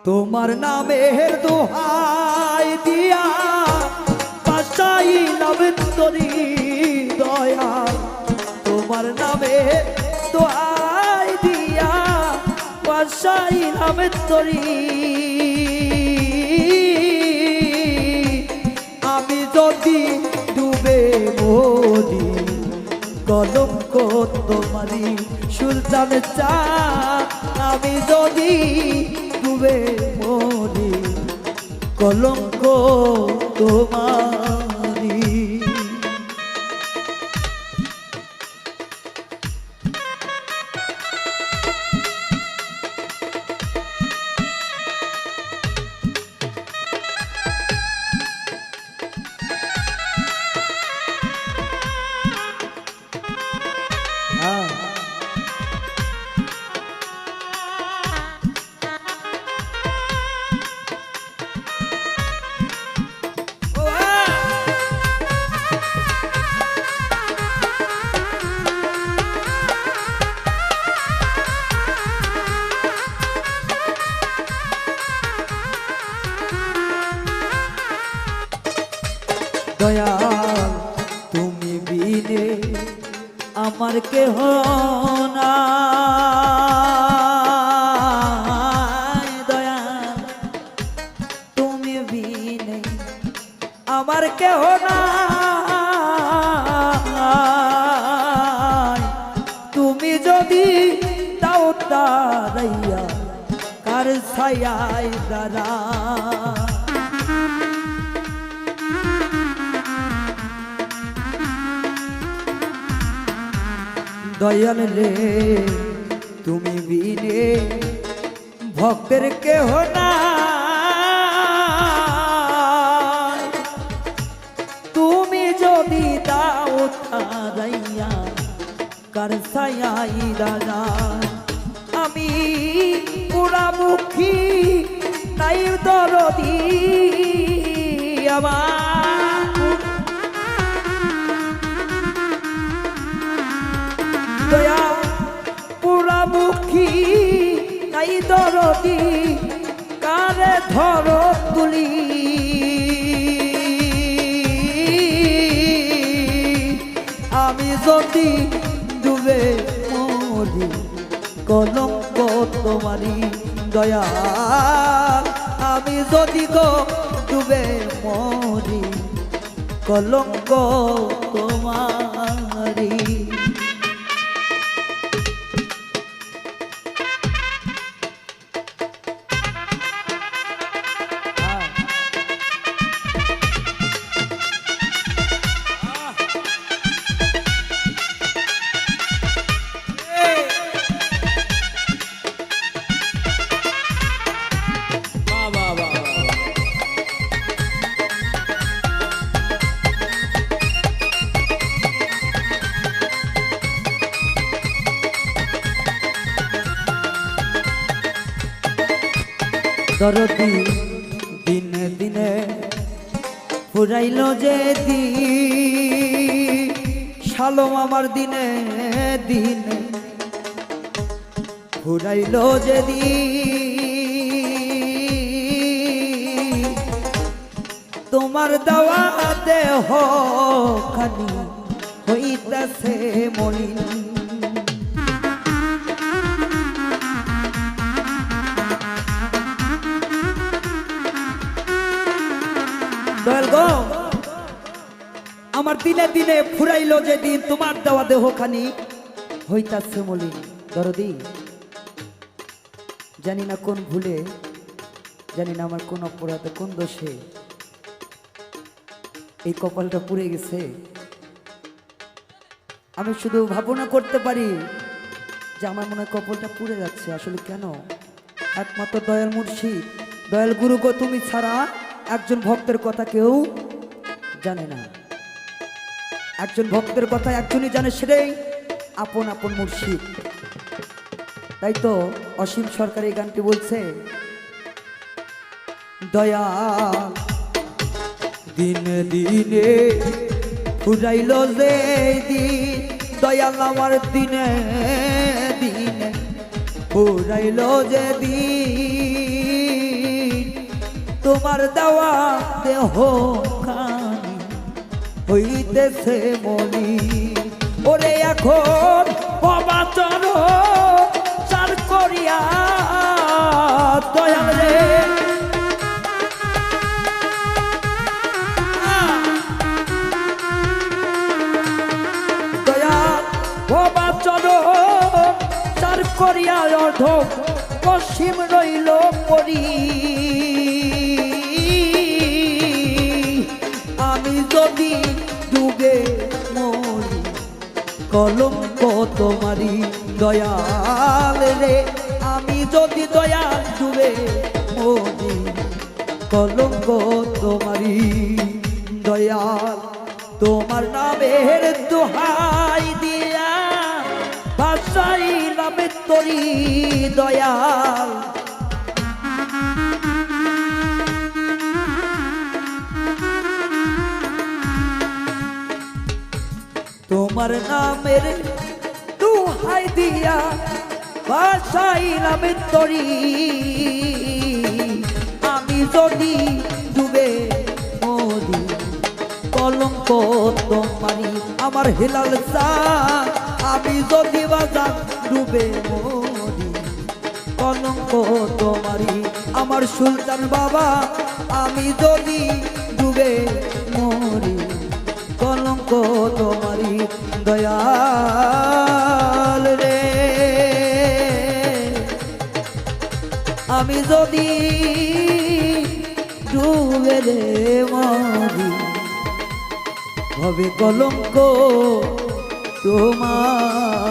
তোমার নামের দোহাই দিয়া বাসাইলাম তরি দয়াল, তোমার নামের দোহাই দিয়া বাসাইলাম তরি। আমি যদি ডুবে মরি কলঙ্ক তোমারি সুলতান চা, আমি যদি ডুবে মরি কলঙ্ক তোমারি। দয়াল তুমি বিনে আমার কেহ নাই, দয়াল তুমি বিনে আমার কেহ নাই। তুমি যদি দাও দাঁড়াইয়া কার ছায়ায় দাঁড়া, দয়াল রে তুমি বিনে ভক্তের কেহ নাই। তুমি যদি দাও তারাইয়া কার ছায়াই দাদা, আমি পোড়ামুখী নাই দরদি আমার, দয়া পোড়ামুখী নাই দরদি কারে ধর তুলি। আমি যদি ডুবে মরি কলঙ্ক তোমারি দয়াল, আমি যদি গো ডুবে মরি কলঙ্ক তোমারি। দরদি দিনে দিনে ফুরাইল যে দিন, শালম আমার দিনে দিনে ফুরাইল যে দিন। তোমার দেওয়া দেহ খানি হইতাছে মলিন, দয়াল গো আমার দিনে দিনে ফুরাইল যে দিন, তোমার দেওয়া দেহখানি হইতাছে মলিন। দরদি জানি না কোন ভুলে, জানি না আমার কোন অপরাধে কোন দোষে এই কপালটা পুড়ে গেছে। আমি শুধু ভাবনা করতে পারি যে আমার মনে হয় কপালটা পুড়ে যাচ্ছে। আসলে কেন? একমাত্র দয়াল মুর্শিদ, দয়াল গুরু গো তুমি ছাড়া একজন ভক্তের কথা কেউ জানে না। একজন ভক্তের কথা একজনই জানে, সেটাই আপন আপন মুর্শিদ। তাই তো অসীম সরকার এই গানটি বলছে, দয়াল দিনে দিনে ফুরাইল যে দিন, দয়াল আমার দিনে দিনে ফুরাইল যে দিন। তোমার দেওয়া দেহ খানি হইতেছে মনি ওরে এখন অবাচর চার করিয়া দয়াল রে দয়াল অবাচর চার করিয়া অর্ধ পশ্চিম রইল পরি আমি যদি ডুবে মরি কলঙ্ক তোমারি দয়াল রে আমি যদি দয়াল ডুবে মরি কলঙ্ক তোমারি দয়াল তোমার নামের দোহাই দিয়া ভাষাই নামে তরি দয়াল তোমার নামের দোহাই দিয়া ভাষাই নামে তরি আমি যদি ডুবে মরি কলঙ্ক তোমারি আমার হেলাল চাঁদ আমি যদি বাজার ডুবে মরি কলঙ্ক তোমারি আমার সুলতান বাবা আমি যদি ডুবে মরি কলঙ্ক তোমারি দয়াল রে আমি যদি ডুবে রে মরি হবে কলঙ্ক তোমারি।